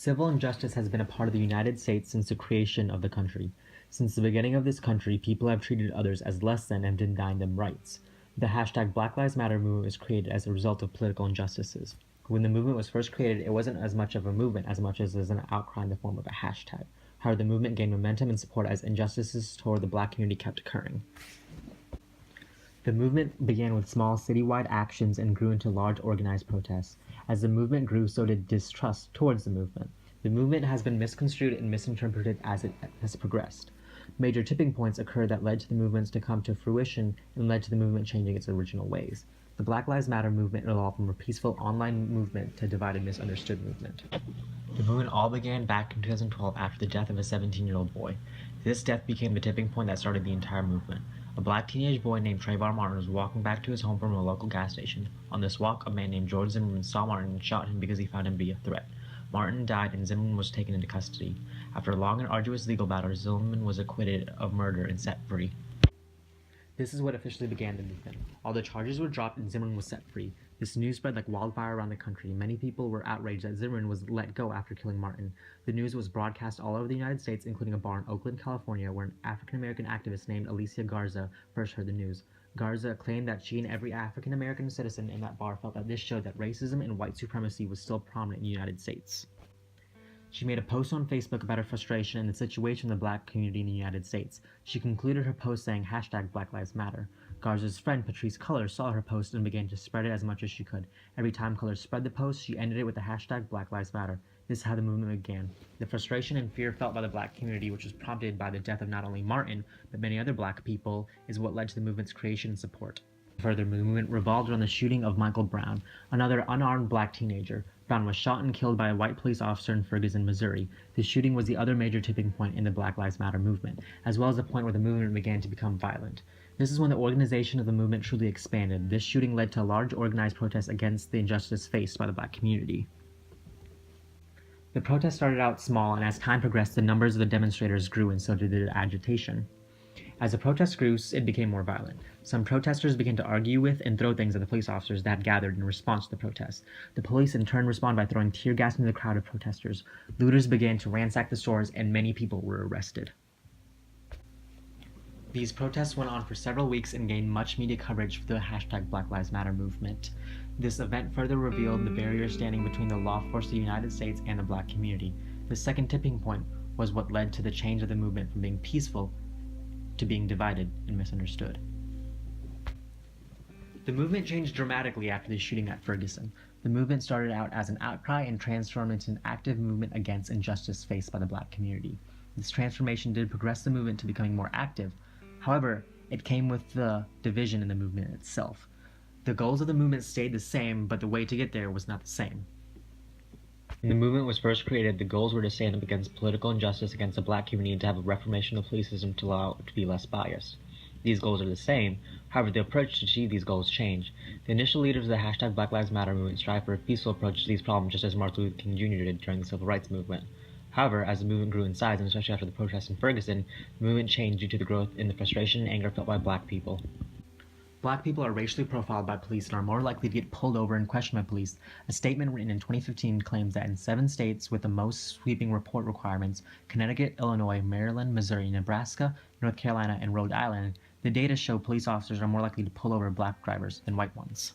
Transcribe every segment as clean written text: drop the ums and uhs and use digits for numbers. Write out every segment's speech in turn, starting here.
Civil injustice has been a part of the United States since the creation of the country. Since the beginning of this country, people have treated others as less than and denied them rights. The hashtag Black Lives Matter movement was created as a result of political injustices. When the movement was first created, it wasn't as much of a movement as much as an outcry in the form of a hashtag. However, the movement gained momentum and support as injustices toward the Black community kept occurring. The movement began with small citywide actions and grew into large organized protests. As the movement grew, so did distrust towards the movement. The movement has been misconstrued and misinterpreted as it has progressed. Major tipping points occurred that led to the movements to come to fruition and led to the movement changing its original ways. The Black Lives Matter movement evolved from a peaceful online movement to a divided, misunderstood movement. The movement all began back in 2012 after the death of a 17-year-old boy. This death became the tipping point that started the entire movement. A black teenage boy named Trayvon Martin was walking back to his home from a local gas station. On this walk, a man named George Zimmerman saw Martin and shot him because he found him to be a threat. Martin died and Zimmerman was taken into custody. After a long and arduous legal battle, Zimmerman was acquitted of murder and set free. This is what officially began the movement. All the charges were dropped and Zimmerman was set free. This news spread like wildfire around the country. Many people were outraged that Zimmerman was let go after killing Martin. The news was broadcast all over the United States, including a bar in Oakland, California, where an African-American activist named Alicia Garza first heard the news. Garza claimed that she and every African-American citizen in that bar felt that this showed that racism and white supremacy was still prominent in the United States. She made a post on Facebook about her frustration and the situation of the black community in the United States. She concluded her post saying hashtag Black Lives Matter. Garza's friend Patrice Cullors saw her post and began to spread it as much as she could. Every time Cullors spread the post, she ended it with the hashtag Black Lives Matter. This is how the movement began. The frustration and fear felt by the black community, which was prompted by the death of not only Martin, but many other black people, is what led to the movement's creation and support. Further, the movement revolved around the shooting of Michael Brown, another unarmed black teenager. Brown was shot and killed by a white police officer in Ferguson, Missouri. This shooting was the other major tipping point in the Black Lives Matter movement, as well as the point where the movement began to become violent. This is when the organization of the movement truly expanded. This shooting led to a large organized protest against the injustice faced by the black community. The protest started out small, and as time progressed, the numbers of the demonstrators grew, and so did the agitation. As the protest grew, it became more violent. Some protesters began to argue with and throw things at the police officers that had gathered in response to the protest. The police in turn responded by throwing tear gas into the crowd of protesters. Looters began to ransack the stores, and many people were arrested. These protests went on for several weeks and gained much media coverage for the hashtag Black Lives Matter movement. This event further revealed the barrier standing between the law force of the United States and the black community. The second tipping point was what led to the change of the movement from being peaceful to being divided and misunderstood. The movement changed dramatically after the shooting at Ferguson. The movement started out as an outcry and transformed into an active movement against injustice faced by the black community. This transformation did progress the movement to becoming more active. However, it came with the division in the movement itself. The goals of the movement stayed the same, but the way to get there was not the same. When the movement was first created, the goals were to stand up against political injustice against the black community and to have a reformation of the police system to allow it to be less biased. These goals are the same, however, the approach to achieve these goals changed. The initial leaders of the hashtag Black Lives Matter movement strive for a peaceful approach to these problems just as Martin Luther King Jr. did during the Civil Rights Movement. However, as the movement grew in size, and especially after the protests in Ferguson, the movement changed due to the growth in the frustration and anger felt by black people. Black people are racially profiled by police and are more likely to get pulled over and questioned by police. A statement written in 2015 claims that in 7 states with the most sweeping report requirements, Connecticut, Illinois, Maryland, Missouri, Nebraska, North Carolina, and Rhode Island, the data show police officers are more likely to pull over black drivers than white ones.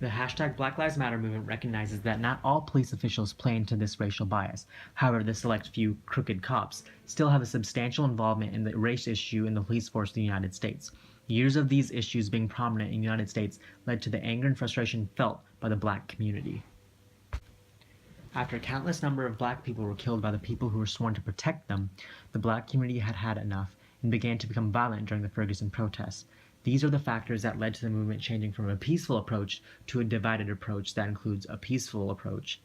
The hashtag Black Lives Matter movement recognizes that not all police officials play into this racial bias. However, the select few crooked cops still have a substantial involvement in the race issue in the police force of the United States. Years of these issues being prominent in the United States led to the anger and frustration felt by the black community. After a countless number of black people were killed by the people who were sworn to protect them, the black community had had enough and began to become violent during the Ferguson protests. These are the factors that led to the movement changing from a peaceful approach to a divided approach that includes a peaceful approach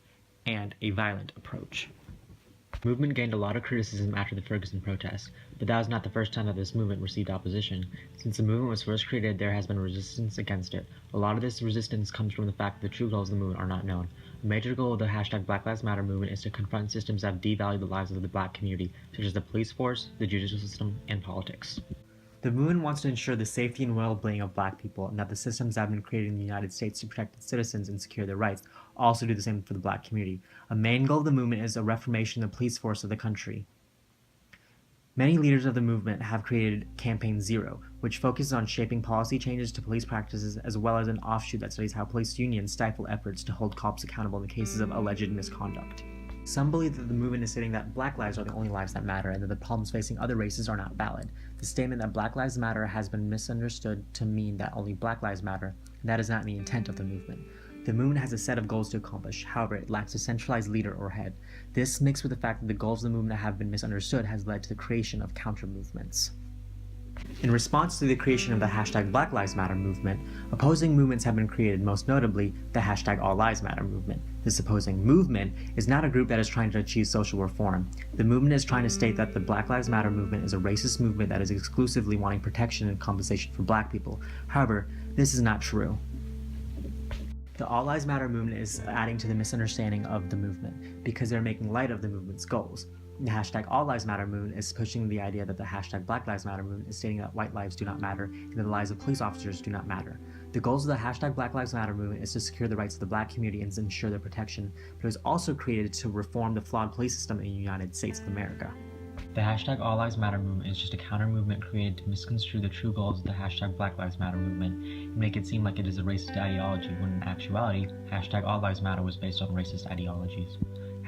and a violent approach. The movement gained a lot of criticism after the Ferguson protests, but that was not the first time that this movement received opposition. Since the movement was first created, there has been resistance against it. A lot of this resistance comes from the fact that the true goals of the movement are not known. A major goal of the hashtag Black Lives Matter movement is to confront systems that have devalued the lives of the black community, such as the police force, the judicial system, and politics. The movement wants to ensure the safety and well-being of Black people, and that the systems that have been created in the United States to protect its citizens and secure their rights also do the same for the Black community. A main goal of the movement is a reformation of the police force of the country. Many leaders of the movement have created Campaign Zero, which focuses on shaping policy changes to police practices, as well as an offshoot that studies how police unions stifle efforts to hold cops accountable in the cases of alleged misconduct. Some believe that the movement is stating that Black lives are the only lives that matter and that the problems facing other races are not valid. The statement that Black Lives Matter has been misunderstood to mean that only Black lives matter, and that is not the intent of the movement. The movement has a set of goals to accomplish, however, it lacks a centralized leader or head. This, mixed with the fact that the goals of the movement have been misunderstood, has led to the creation of counter-movements. In response to the creation of the hashtag Black Lives Matter movement, opposing movements have been created, most notably the hashtag All Lives Matter movement. This opposing movement is not a group that is trying to achieve social reform. The movement is trying to state that the Black Lives Matter movement is a racist movement that is exclusively wanting protection and compensation for Black people. However, this is not true. The All Lives Matter movement is adding to the misunderstanding of the movement because they're making light of the movement's goals. The hashtag All Lives Matter movement is pushing the idea that the hashtag Black Lives Matter movement is stating that white lives do not matter and that the lives of police officers do not matter. The goals of the hashtag Black Lives Matter movement is to secure the rights of the Black community and ensure their protection, but it was also created to reform the flawed police system in the United States of America. The hashtag All Lives Matter movement is just a counter-movement created to misconstrue the true goals of the hashtag Black Lives Matter movement and make it seem like it is a racist ideology, when in actuality, hashtag All Lives Matter was based on racist ideologies.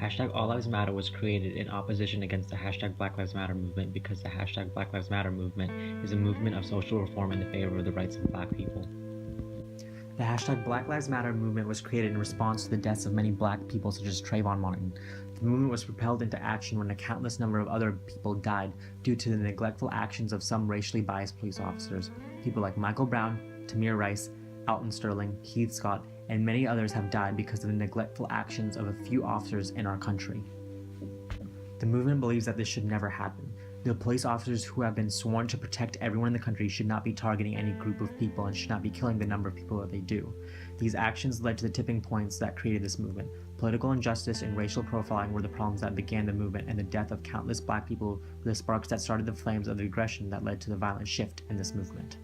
Hashtag All Lives Matter was created in opposition against the hashtag Black Lives Matter movement because the hashtag Black Lives Matter movement is a movement of social reform in the favor of the rights of Black people. The hashtag Black Lives Matter movement was created in response to the deaths of many Black people such as Trayvon Martin. The movement was propelled into action when a countless number of other people died due to the neglectful actions of some racially biased police officers. People like Michael Brown, Tamir Rice, Alton Sterling, Keith Scott, and many others have died because of the neglectful actions of a few officers in our country. The movement believes that this should never happen. The police officers who have been sworn to protect everyone in the country should not be targeting any group of people and should not be killing the number of people that they do. These actions led to the tipping points that created this movement. Political injustice and racial profiling were the problems that began the movement, and the death of countless Black people were the sparks that started the flames of the aggression that led to the violent shift in this movement.